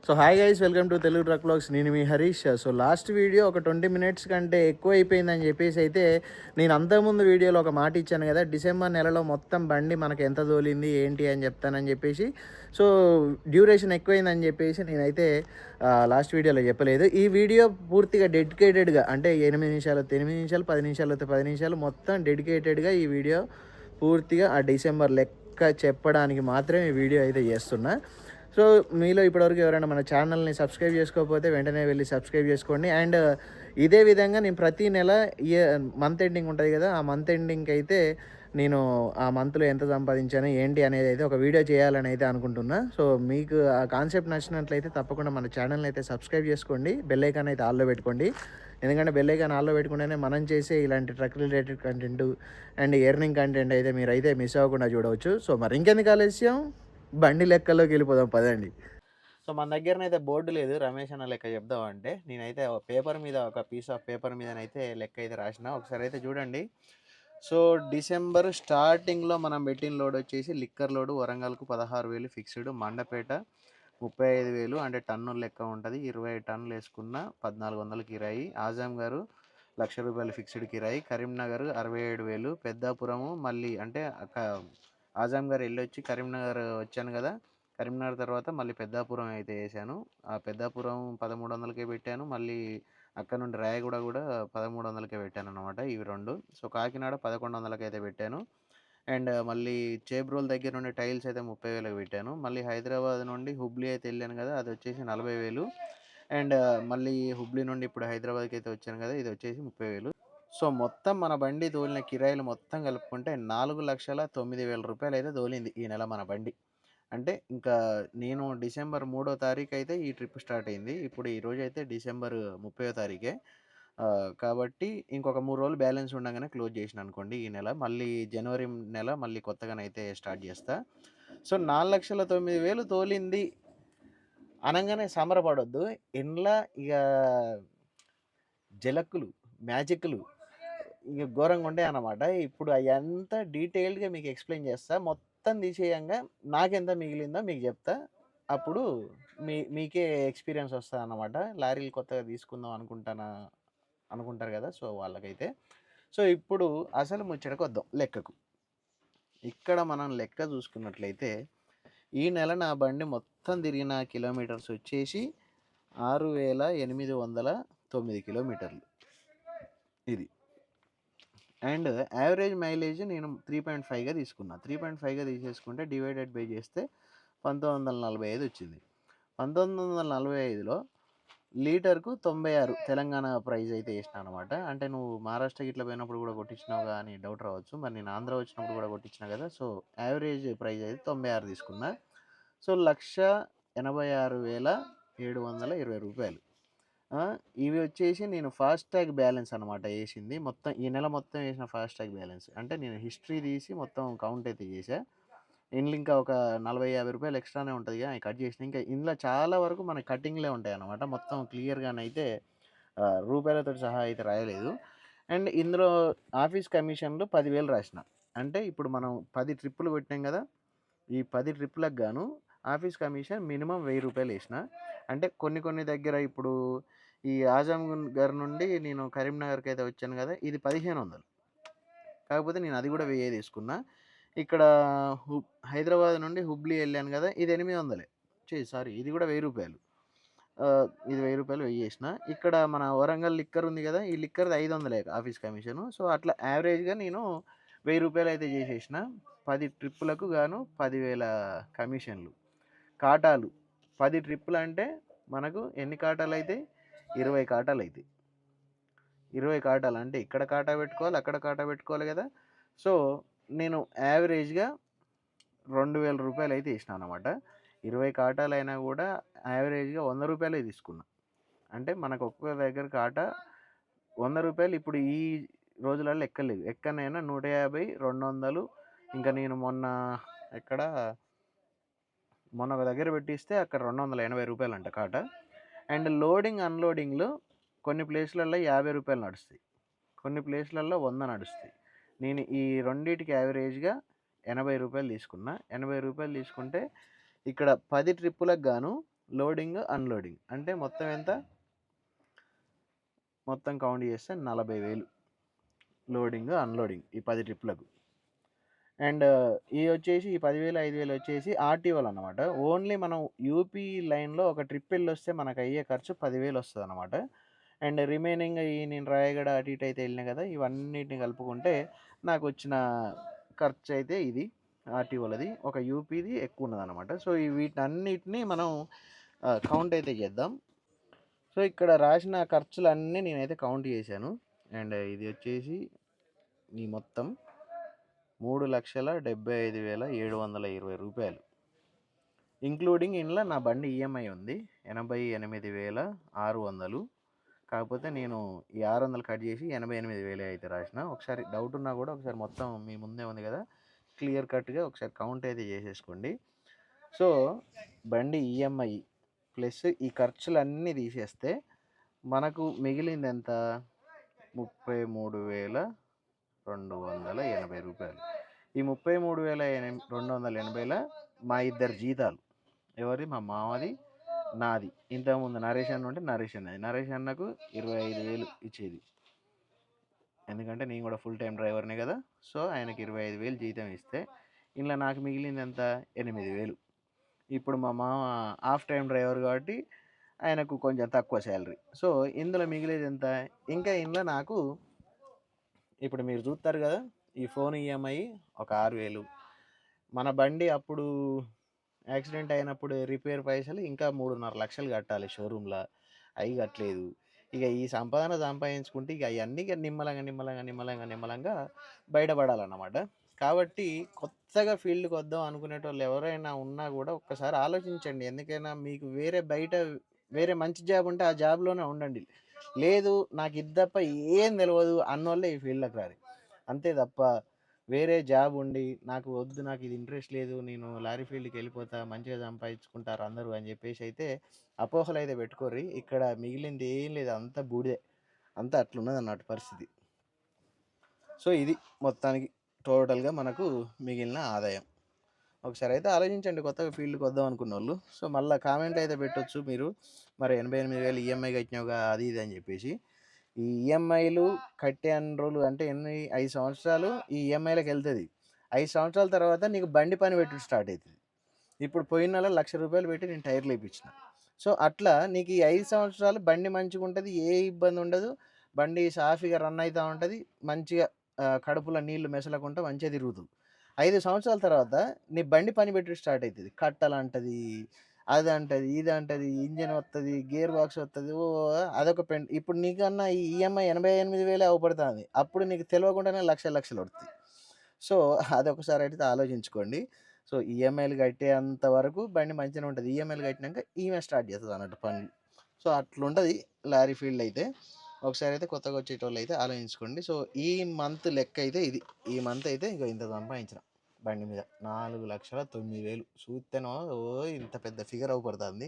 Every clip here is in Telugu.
So hi guys, welcome to Telugu truck vlogs. నేను మీ హరీష్. సో లాస్ట్ వీడియో ఒక 20 మినిట్స్ కంటే ఎక్కువ అయిపోయిందని చెప్పేసి అయితే నేను అంతకుముందు వీడియోలో ఒక మాట ఇచ్చాను కదా, డిసెంబర్ నెలలో మొత్తం బండి మనకు ఎంత తోలింది ఏంటి అని చెప్తానని చెప్పేసి. సో డ్యూరేషన్ ఎక్కువైందని చెప్పేసి నేనైతే లాస్ట్ వీడియోలో చెప్పలేదు. ఈ వీడియో పూర్తిగా డెడికేటెడ్గా, అంటే 8 నిమిషాలు 8 నిమిషాలు, 10 నిమిషాలు 10 నిమిషాలు, మొత్తం డెడికేటెడ్గా ఈ వీడియో పూర్తిగా ఆ డిసెంబర్ లెక్క చెప్పడానికి మాత్రమే ఈ వీడియో అయితే చేస్తున్నా. సో మీలో ఇప్పటివరకు ఎవరైనా మన ఛానల్ని సబ్స్క్రైబ్ చేసుకోకపోతే వెంటనే వెళ్ళి సబ్స్క్రైబ్ చేసుకోండి. అండ్ ఇదే విధంగా నేను ప్రతి నెల మంత్ ఎండింగ్ ఉంటుంది కదా, ఆ మంత్ ఎండింగ్కి అయితే నేను ఆ మంత్లో ఎంత సంపాదించాను ఏంటి అనేది అయితే ఒక వీడియో చేయాలని అయితే అనుకుంటున్నా. సో మీకు ఆ కాన్సెప్ట్ నచ్చినట్లయితే తప్పకుండా మన ఛానల్ని అయితే సబ్స్క్రైబ్ చేసుకోండి, బెల్ ఐకాన్ అయితే ఆల్లో పెట్టుకోండి. ఎందుకంటే బెల్ ఐకాన్ ఆల్లో పెట్టుకుంటేనే మనం చేసే ఇలాంటి truck related content and earning content అయితే మీరు అయితే మిస్ అవ్వకుండా చూడవచ్చు. సో మరి ఇంకెందుకు ఆలస్యం, బండి లెక్కల్లోకి వెళ్ళిపోదాం పదండి. సో మన దగ్గరనైతే బోర్డు లేదు, రమేష్ అన్న లెక్క చెప్దామంటే నేనైతే ఒక పేపర్ మీద, ఒక పీస్ ఆఫ్ పేపర్ మీదనైతే లెక్క అయితే రాసిన, ఒకసారి అయితే చూడండి. సో డిసెంబర్ స్టార్టింగ్లో మనం పెట్టిన లోడ్ వచ్చేసి లిక్కర్ లోడు వరంగల్కు 16,000 ఫిక్స్డ్, మండపేట 35,000 అంటే టన్నుల లెక్క ఉంటుంది. 20 టన్నులు వేసుకున్న 1,400 కిరాయి. ఆజాం గారు ₹1,00,000 ఫిక్స్డ్ కిరాయి. కరీంనగర్ 67,000. పెద్దాపురము మళ్ళీ అంటే ఆజాం గారు వెళ్ళొచ్చి కరీంనగర్ వచ్చాను కదా, కరీంనగర్ తర్వాత మళ్ళీ పెద్దాపురం అయితే వేసాను. ఆ పెద్దాపురం 1300కే పెట్టాను. మళ్ళీ అక్కడ నుండి రాయగూడ కూడా 1300కే పెట్టాను అనమాట, ఇవి రెండు. సో కాకినాడ 1100కి అయితే పెట్టాను. అండ్ మళ్ళీ చేబ్రోల్ దగ్గర నుండి టైల్స్ అయితే 30,000కి పెట్టాను. మళ్ళీ హైదరాబాద్ నుండి హుబ్లీ అయితే వెళ్ళాను కదా, అది వచ్చేసి 40,000. అండ్ మళ్ళీ హుబ్లీ నుండి ఇప్పుడు హైదరాబాద్కి అయితే వచ్చాను కదా, ఇది వచ్చేసి 30,000. సో మొత్తం మన బండి తోలిన కిరాయిలు మొత్తం కలుపుకుంటే 4,09,000 అయితే తోలింది ఈ నెల మన బండి. అంటే ఇంకా నేను డిసెంబర్ 3వ తారీఖు అయితే ఈ ట్రిప్ స్టార్ట్ అయింది. ఇప్పుడు ఈరోజు అయితే డిసెంబర్ 30వ తారీఖే. కాబట్టి ఇంకొక 3 రోజులు బ్యాలెన్స్ ఉండగానే క్లోజ్ చేసిన అనుకోండి ఈ నెల. మళ్ళీ జనవరి నెల మళ్ళీ కొత్తగానైతే స్టార్ట్ చేస్తా. సో 4,09,000 తోలింది అనగానే సంబరపడొద్దు. ఇండ్ల ఇక జలక్కులు, మ్యాజిక్లు ఇక ఘోరంగా ఉంటాయి అన్నమాట. ఇప్పుడు అవంతా డీటెయిల్డ్గా మీకు ఎక్స్ప్లెయిన్ చేస్తా. మొత్తం తీసేయంగా నాకెంత మిగిలిందో మీకు చెప్తా. అప్పుడు మీకే ఎక్స్పీరియన్స్ వస్తుంది అన్నమాట. లారీలు కొత్తగా తీసుకుందాం అనుకుంటారు కదా, సో వాళ్ళకైతే. సో ఇప్పుడు అసలు ముచ్చటకు వద్దాం లెక్కకు. ఇక్కడ మనం లెక్క చూసుకున్నట్లయితే ఈ నెల నా బండి మొత్తం తిరిగిన కిలోమీటర్స్ వచ్చేసి 6,809 కిలోమీటర్లు ఇది. అండ్ యావరేజ్ మైలేజ్ నేను 3.5గా తీసుకున్నా. 3.5గా తీసేసుకుంటే డివైడెడ్ బై చేస్తే 1945 వచ్చింది. 1945లో లీటర్కు 96 తెలంగాణ ప్రైజ్ అయితే వేసిన అనమాట. అంటే నువ్వు మహారాష్ట్రకి ఇట్లా పోయినప్పుడు కూడా కొట్టించినావు అని డౌట్ రావచ్చు. మరి నేను ఆంధ్ర వచ్చినప్పుడు కూడా కొట్టించిన కదా, సో యావరేజ్ ప్రైజ్ అయితే 96 తీసుకున్నా. సో ₹186,720. ఇవి వచ్చేసి నేను ఫాస్టాగ్ బ్యాలెన్స్ అనమాట వేసింది. మొత్తం ఈ నెల మొత్తం వేసిన ఫాస్టాగ్ బ్యాలెన్స్ అంటే నేను హిస్టరీ తీసి మొత్తం కౌంట్ అయితే చేసా. ఇందులో ఇంకా ఒక ₹40-50 ఎక్స్ట్రానే ఉంటుంది కానీ కట్ చేసిన. ఇంకా ఇందులో చాలా వరకు మన కటింగ్లే ఉంటాయి అన్నమాట. మొత్తం క్లియర్గానైతే రూపాయలతో సహా అయితే రాయలేదు. అండ్ ఇందులో ఆఫీస్ కమిషన్లు 10,000 రాసిన. అంటే ఇప్పుడు మనం 10 ట్రిప్పులు పెట్టాం కదా, ఈ 10 ట్రిప్పులకు గాను ఆఫీస్ కమిషన్ మినిమం ₹1,000 వేసిన. అంటే కొన్ని దగ్గర ఇప్పుడు ఈ ఆజాం గారి నుండి నేను కరీంనగర్కి అయితే వచ్చాను కదా, ఇది 1,500. కాకపోతే నేను అది కూడా 1,000 తీసుకున్నా. ఇక్కడ హైదరాబాద్ నుండి హుబ్లీ వెళ్ళాను కదా, ఇది 800. సారీ, ఇది కూడా ₹1,000. ఇది ₹1,000 వేసిన. ఇక్కడ మన వరంగల్ లిక్కర్ ఉంది కదా, ఈ లిక్కర్ది 500 ఆఫీస్ కమిషను. సో అట్లా యావరేజ్గా నేను ₹1,000 అయితే చేసేసిన. 10 ట్రిప్పులకు గాను 10,000 కమిషన్లు. కాటాలు 10 ట్రిప్పులు అంటే మనకు ఎన్ని కాటాలు అయితే 20 కాటాలు అవుతాయి. 20 కాటాలు అంటే ఇక్కడ కాటా పెట్టుకోవాలి, అక్కడ కాటా పెట్టుకోవాలి కదా. సో నేను యావరేజ్గా ₹2,000 అయితే వేసినాను అనమాట. 20 కాటాలు అయినా కూడా యావరేజ్గా ₹100 తీసుకున్నా. అంటే మనకు ఒక్కొక్క దగ్గర కాటా ₹100. ఇప్పుడు ఈ రోజులలో ఎక్కలేదు, ఎక్కనైనా 150, 200. ఇంకా నేను మొన్న ఒక దగ్గర పెట్టిస్తే అక్కడ ₹280 అంట కాటా. అండ్ లోడింగ్ అన్లోడింగ్లో కొన్ని ప్లేస్లలో ₹50 నడుస్తాయి, కొన్ని ప్లేస్లలో 100 నడుస్తాయి. నేను ఈ రెండింటికి యావరేజ్గా ₹80 తీసుకున్నా. ₹80 తీసుకుంటే ఇక్కడ 10 ట్రిప్పులకు గాను లోడింగ్ అన్లోడింగ్ అంటే మొత్తం ఎంత, మొత్తం కౌంట్ చేస్తే 40,000 లోడింగ్ అన్లోడింగ్ ఈ 10 ట్రిప్లకు. అండ్ ఇవి వచ్చేసి ఈ 10,000 5,000 వచ్చేసి ఆర్టీఓలు అనమాట. ఓన్లీ మనం యూపీ లైన్లో ఒక ట్రిప్ వెళ్ళి వస్తే మనకు అయ్యే ఖర్చు 10,000 వస్తుంది అనమాట. అండ్ రిమైనింగ్ ఈ నేను రాయగడ అటు ఇటు అయితే వెళ్ళినా కదా, ఇవన్నిటిని కలుపుకుంటే నాకు వచ్చిన ఖర్చు అయితే ఇది ఆర్టీఓలది, ఒక యూపీది ఎక్కువ ఉన్నది అనమాట. సో వీటన్నిటిని మనం కౌంట్ అయితే చేద్దాం. సో ఇక్కడ రాసిన ఖర్చులన్నీ నేనైతే కౌంట్ చేశాను. అండ్ ఇది వచ్చేసి ఈ మొత్తం 3,75,720 రూపాయలు, ఇంక్లూడింగ్ ఇంట్లో నా బండి ఈఎంఐ ఉంది 88,600. కాకపోతే నేను ఈ 600 కట్ చేసి 88,000 అయితే రాసిన. ఒకసారి డౌట్ ఉన్నా కూడా ఒకసారి మొత్తం మీ ముందే ఉంది కదా, క్లియర్ కట్గా ఒకసారి కౌంట్ అయితే చేసేసుకోండి. సో బండి ఈఎంఐ ప్లస్ ఈ ఖర్చులన్నీ తీసేస్తే మనకు మిగిలింది ఎంత, 33,280 రూపాయలు. ఈ 33,280లో మా ఇద్దరు జీతాలు, ఎవరి, మా మామది నాది, ఇంతకుముందు నరేష్ అన్న ఉంటే నరేష్ అన్నకు 25,000 ఇచ్చేది, ఎందుకంటే నేను కూడా ఫుల్ టైం డ్రైవర్నే కదా. సో ఆయనకి 25,000 జీతం ఇస్తే ఇలా నాకు మిగిలింది ఎంత, 8,000. ఇప్పుడు మా మామ హాఫ్ టైం డ్రైవర్ కాబట్టి ఆయనకు కొంచెం తక్కువ శాలరీ. సో ఇందులో మిగిలేది ఎంత, ఇంకా ఇందులో నాకు ఇప్పుడు మీరు చూస్తారు కదా ఈ ఫోన్ ఈఎంఐ ఒక 6,000, మన బండి అప్పుడు యాక్సిడెంట్ అయినప్పుడు రిపేర్ పైసలు ఇంకా 3.5 లక్షలు కట్టాలి షోరూంలో, అవి కట్టలేదు. ఇక ఈ సంపాదన సంపాదించుకుంటే ఇక అవన్నీ నిమ్మలంగా బయటపడాలన్నమాట. కాబట్టి కొత్తగా ఫీల్డ్కి వద్దాం అనుకునేటోళ్ళు ఎవరైనా ఉన్నా కూడా ఒక్కసారి ఆలోచించండి. ఎందుకైనా మీకు వేరే మంచి జాబ్ ఉంటే ఆ జాబ్లోనే ఉండండి. లేదు నాకు ఇది తప్ప ఏం తెలియదు అన్నోళ్ళే ఈ ఫీల్డ్లోకి రారు. అంతే తప్ప వేరే జాబ్ ఉండి నాకు వద్దు, నాకు ఇది ఇంట్రెస్ట్ లేదు, నేను లారీ ఫీల్డ్కి వెళ్ళిపోతా, మంచిగా సంపాదించుకుంటారు అందరూ అని చెప్పేసి అయితే అపోహలు అయితే పెట్టుకోర్రి. ఇక్కడ మిగిలింది ఏం లేదు, అంతా బూడిదే, అంతా అట్లున్నది అన్నట్టు పరిస్థితి. సో ఇది మొత్తానికి టోటల్గా మనకు మిగిలిన ఆదాయం. ఒకసారి అయితే ఆలోచించండి కొత్తగా ఫీల్డ్కి వద్దాం అనుకున్న వాళ్ళు. సో మళ్ళీ కామెంట్ అయితే పెట్టవచ్చు మీరు, మరి 88,000 ఈఎంఐ కట్టినావుగా అది ఇది అని చెప్పేసి. ఈ ఈఎంఐలు కట్టే అన్ని రోజులు అంటే ఎన్ని, 5 సంవత్సరాలు ఈ ఈఎంఐలకు వెళ్తుంది. 5 సంవత్సరాల తర్వాత నీకు బండి పని పెట్టుడు స్టార్ట్ అవుతుంది. ఇప్పుడు పోయిన నెల 1,00,000 రూపాయలు పెట్టి నేను టైర్లు వేయించిన. సో అట్లా నీకు ఈ 5 సంవత్సరాలు బండి మంచిగా ఉంటుంది, ఏ ఇబ్బంది ఉండదు, బండి సాఫీగా రన్ అవుతూ ఉంటుంది, మంచిగా కడుపులో నీళ్లు మెసలకుండా మంచిగా తిరుగుతుంది. 5 సంవత్సరాల తర్వాత నీ బండి పని పెట్టుడు స్టార్ట్ అవుతుంది. కట్టాలంటది, అది అంటది, ఇది అంటది, ఇంజిన్ వస్తుంది, గేర్ బాక్స్ వస్తుంది, ఓ అదొక పెన్. ఇప్పుడు నీకన్నా ఈ ఈఎంఐ 88,000 అవపడుతుంది, అప్పుడు నీకు తెలియకుండానే లక్షలు వస్తాయి. సో అదొకసారి అయితే ఆలోచించుకోండి. సో ఈఎంఐలు కట్టేంత వరకు బండి మంచిగా ఉంటుంది, ఈఎంఐలు కట్టినాక ఈమె స్టార్ట్ చేస్తుంది అన్నట్టు పనులు. సో అట్లుంటుంది లారీ ఫీల్డ్ అయితే. ఒకసారి అయితే కొత్తగా వచ్చేటోళ్ళు అయితే ఆలోచించుకోండి. సో ఈ మంత్ లెక్క అయితే ఇది, ఈ మంత్ అయితే ఇంకో ఇంత సంపాదించిన బండి మీద 4,09,000 చూస్తేనో ఓ ఇంత పెద్ద ఫిగర్ అవపడుతుంది.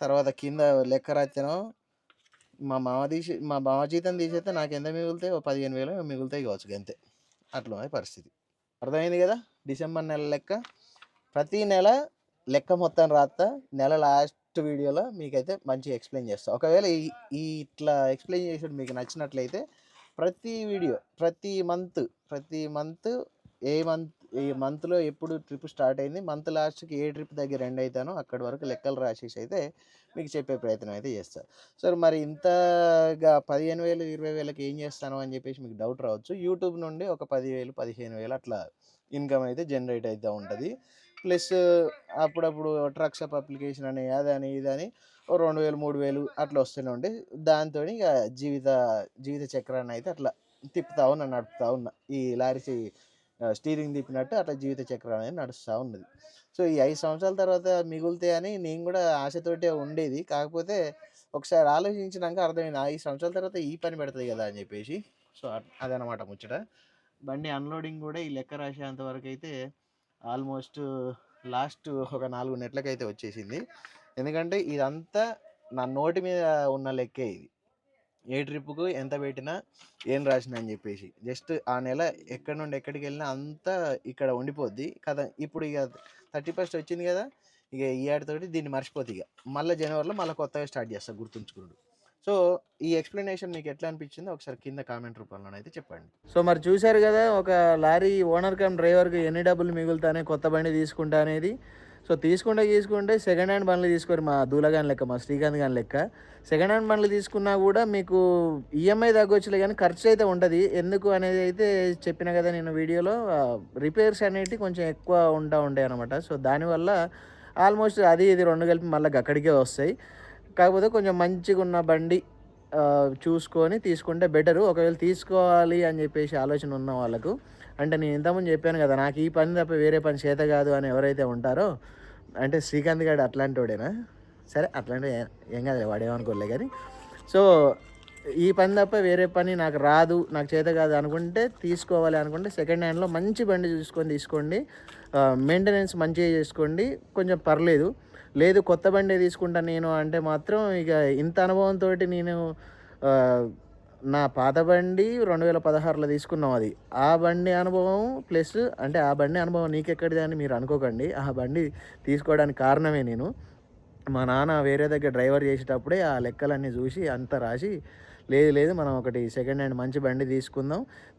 తర్వాత కింద లెక్క రాస్తేనో మా మామ జీతం తీసేస్తే నాకు ఎంత మిగులుతాయి, 15,000 మిగులుతాయి కావచ్చు, అంతే. అట్లా పరిస్థితి. అర్థమైంది కదా డిసెంబర్ నెల లెక్క. ప్రతి నెల లెక్క మొత్తం రాస్తా, నెల లాస్ట్ వీడియోలో మీకైతే మంచిగా ఎక్స్ప్లెయిన్ చేస్తాను. ఒకవేళ ఇట్లా ఎక్స్ప్లెయిన్ చేసేది మీకు నచ్చినట్లయితే ప్రతి వీడియో ప్రతి మంత్ ఏ మంత్లో ఎప్పుడు ట్రిప్ స్టార్ట్ అయింది, మంత్ లాస్ట్కి ఏ ట్రిప్ దగ్గర ఎండ్ అవుతానో అక్కడి వరకు లెక్కలు రాసేసి అయితే మీకు చెప్పే ప్రయత్నం అయితే చేస్తాను. సరే మరి ఇంతగా 15,000 20,000కి ఏం చేస్తాను అని చెప్పేసి మీకు డౌట్ రావచ్చు. యూట్యూబ్ నుండి ఒక 10,000 15,000 అట్లా ఇన్కమ్ అయితే జనరేట్ అవుతూ ఉంటుంది. ప్లస్ అప్పుడప్పుడు ట్రక్స్ అప్ అప్లికేషన్ అని అదని ఇదని 2,000 3,000 అట్లా వస్తూనే ఉండే. దాంతో ఇక జీవిత చక్రాన్ని అయితే అట్లా నడుపుతా ఉన్నా. ఈ లారీ స్టీరింగ్ తిప్పినట్టు అట్లా జీవిత చక్రం అనేది నడుస్తూ ఉన్నది. సో ఈ 5 సంవత్సరాల తర్వాత మిగులుతాయని నేను కూడా ఆశతోటే ఉండేది. కాకపోతే ఒకసారి ఆలోచించినాక అర్థమైంది 5 సంవత్సరాల తర్వాత ఈ పని పెడుతుంది కదా అని చెప్పేసి. సో అదనమాట ముచ్చట. బండి అన్లోడింగ్ కూడా ఈ లెక్క రాసేంత వరకు అయితే ఆల్మోస్ట్ లాస్ట్ ఒక 4 నెలలకైతే వచ్చేసింది. ఎందుకంటే ఇదంతా నా నోటి మీద ఉన్న లెక్కే ఇది. ఏ ట్రిప్కు ఎంత పెట్టినా ఏం రాసిన అని చెప్పేసి జస్ట్ ఆ నెల ఎక్కడి నుండి ఎక్కడికి వెళ్ళినా అంతా ఇక్కడ ఉండిపోద్ది కదా. ఇప్పుడు ఇక 31st వచ్చింది కదా, ఇక ఈ ఏడాతోటి దీన్ని మర్చిపోతే ఇక మళ్ళీ జనవరిలో మళ్ళీ కొత్తగా స్టార్ట్ చేస్తా గుర్తుంచుకున్నాడు. సో ఈ ఎక్స్ప్లెనేషన్ మీకు ఎట్లా అనిపించిందో ఒకసారి కింద కామెంట్ రూపంలో అయితే చెప్పండి. సో మరి చూశారు కదా, ఒక లారీ ఓనర్ కమ్ డ్రైవర్కి ఎన్ని డబ్బులు మిగులుతానే కొత్త బండి తీసుకుంటా అనేది. సో తీసుకుంటే సెకండ్ హ్యాండ్ బండ్లు తీసుకోరు, మా దూలగాని లెక్క, మా శ్రీకాంత్ గాని లెక్క. సెకండ్ హ్యాండ్ బండ్లు తీసుకున్నా కూడా మీకు ఈఎంఐ తగ్గొచ్చులే కానీ ఖర్చు అయితే ఉంటుంది. ఎందుకు అనేది అయితే చెప్పిన కదా నేను వీడియోలో. రిపేర్స్ అనేవి కొంచెం ఎక్కువ ఉంటాయి అనమాట. సో దానివల్ల ఆల్మోస్ట్ అది ఇది రెండు కలిపి మళ్ళీ అక్కడికే వస్తాయి. కాకపోతే కొంచెం మంచిగా ఉన్న బండి చూసుకొని తీసుకుంటే బెటరు. ఒకవేళ తీసుకోవాలి అని చెప్పేసి ఆలోచన ఉన్న వాళ్ళకు, అంటే నేను ఇంతకుముందు చెప్పాను కదా, నాకు ఈ పని తప్ప వేరే పని చేత కాదు అని ఎవరైతే ఉంటారో, అంటే శ్రీకాంత్ గారు అట్లాంటి వాడేనా, సరే అట్లాంటి ఏం కాదు వాడేమనుకోలే కానీ. సో ఈ పని తప్ప వేరే పని నాకు రాదు, నాకు చేత కాదు అనుకుంటే, తీసుకోవాలి అనుకుంటే సెకండ్ హ్యాండ్లో మంచి బండి చూసుకొని తీసుకోండి. మెయింటెనెన్స్ మంచిగా చేసుకోండి, కొంచెం పర్లేదు. లేదు కొత్త బండి తీసుకుంటాను నేను అంటే మాత్రం ఇక ఇంత అనుభవంతో నేను నా పాత బండి 2016లో తీసుకున్నాం. అది ఆ బండి అనుభవం ప్లస్, అంటే ఆ బండి అనుభవం నీకెక్కడిది అని మీరు అనుకోకండి. ఆ బండి తీసుకోవడానికి కారణమే నేను. మా నాన్న వేరే దగ్గర డ్రైవర్ చేసేటప్పుడే ఆ లెక్కలన్నీ చూసి అంతా రాసి, లేదు మనం ఒకటి సెకండ్ హ్యాండ్ మంచి బండి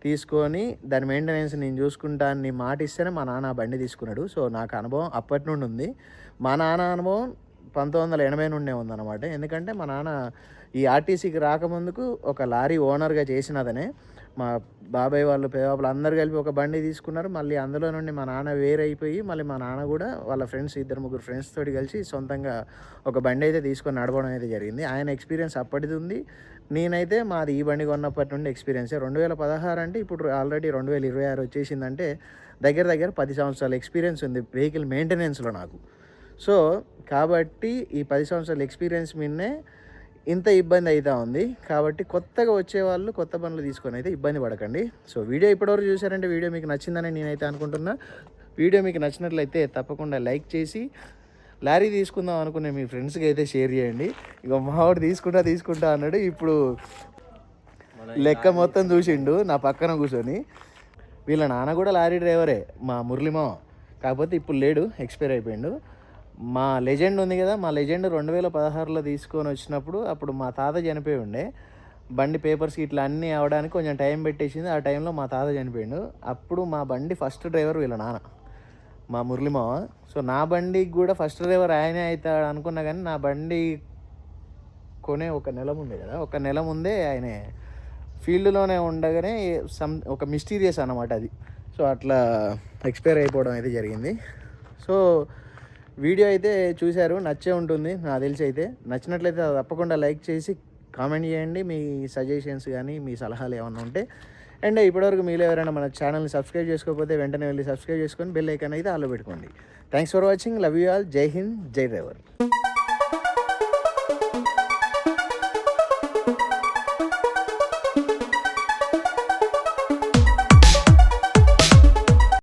తీసుకొని దాని మెయింటెనెన్స్ నేను చూసుకుంటా అని మాట ఇస్తేనే మా నాన్న ఆ బండి తీసుకున్నాడు. సో నాకు అనుభవం అప్పటి నుండి ఉంది. మా నాన్న అనుభవం 1980 నుండే ఉందన్నమాట. ఎందుకంటే మా నాన్న ఈ ఆర్టీసీకి రాకముందుకు ఒక లారీ ఓనర్గా చేసినదనే. మా బాబాయ్ వాళ్ళు పెదబాబులు అందరు కలిపి ఒక బండి తీసుకున్నారు. మళ్ళీ అందులో నుండి మా నాన్న వేరైపోయి మళ్ళీ మా నాన్న కూడా వాళ్ళ ఫ్రెండ్స్ 2-3 ఫ్రెండ్స్ తోటి కలిసి సొంతంగా ఒక బండి అయితే తీసుకొని నడపడం అయితే జరిగింది. ఆయన ఎక్స్పీరియన్స్ అప్పటిది ఉంది. నేనైతే మాది ఈ బండి కొన్నప్పటి నుండి ఎక్స్పీరియన్సే. 2016 అంటే ఇప్పుడు ఆల్రెడీ 2026 వచ్చేసిందంటే దగ్గర 10 సంవత్సరాల ఎక్స్పీరియన్స్ ఉంది వెహికల్ మెయింటెనెన్స్లో నాకు. సో కాబట్టి ఈ 10 సంవత్సరాల ఎక్స్పీరియన్స్ మీదనే ఇంత ఇబ్బంది అవుతూ ఉంది. కాబట్టి కొత్తగా వచ్చేవాళ్ళు కొత్త బండ్లు తీసుకొని అయితే ఇబ్బంది పడకండి. సో వీడియో ఇప్పటివరకు చూసారంటే వీడియో మీకు నచ్చిందని నేనైతే అనుకుంటున్నా. వీడియో మీకు నచ్చినట్లయితే తప్పకుండా లైక్ చేసి, లారీ తీసుకుందాం అనుకునే మీ ఫ్రెండ్స్కి అయితే షేర్ చేయండి. ఇక మావాడు తీసుకుంటా అన్నాడు. ఇప్పుడు లెక్క మొత్తం చూసిండు నా పక్కన కూర్చొని. వీళ్ళ నాన్న కూడా లారీ డ్రైవరే, మా మురళిమావ. కాకపోతే ఇప్పుడు లేడు, ఎక్స్పైర్ అయిపోయిండు. మా లెజెండ్ ఉంది కదా, మా లెజెండ్ 2016లో తీసుకొని వచ్చినప్పుడు అప్పుడు మా తాత చనిపోయి ఉండే. బండి పేపర్స్ ఇట్లా అన్నీ అవడానికి కొంచెం టైం పెట్టేసింది. ఆ టైంలో మా తాత చనిపోయిండు. అప్పుడు మా బండి ఫస్ట్ డ్రైవర్ వీళ్ళ నాన్న, మా మురళిమావ. సో నా బండికి కూడా ఫస్ట్ డ్రైవర్ ఆయనే అవుతాడు అనుకున్నా, కానీ నా బండి కొనే ఒక నెల ముందే ఆయన ఫీల్డ్లోనే ఉండగానే ఒక మిస్టీరియస్ అన్నమాట అది. సో అట్లా ఎక్స్పైర్ అయిపోవడం అయితే జరిగింది. సో వీడియో అయితే చూశారు, నచ్చే ఉంటుంది నాకు తెలిసి. అయితే నచ్చినట్లయితే తప్పకుండా లైక్ చేసి కామెంట్ చేయండి మీ సజెషన్స్ కానీ మీ సలహాలు ఏమైనా ఉంటే. అండ్ ఇప్పటివరకు మీలో ఎవరైనా మన ఛానల్ని సబ్స్క్రైబ్ చేసుకోకపోతే వెంటనే వెళ్ళి సబ్స్క్రైబ్ చేసుకొని బెల్ ఐకాన్ అయితే ఆల్లో పెట్టుకోండి. Thanks for watching. Love you all. జై హింద్, జై డ్రైవర్.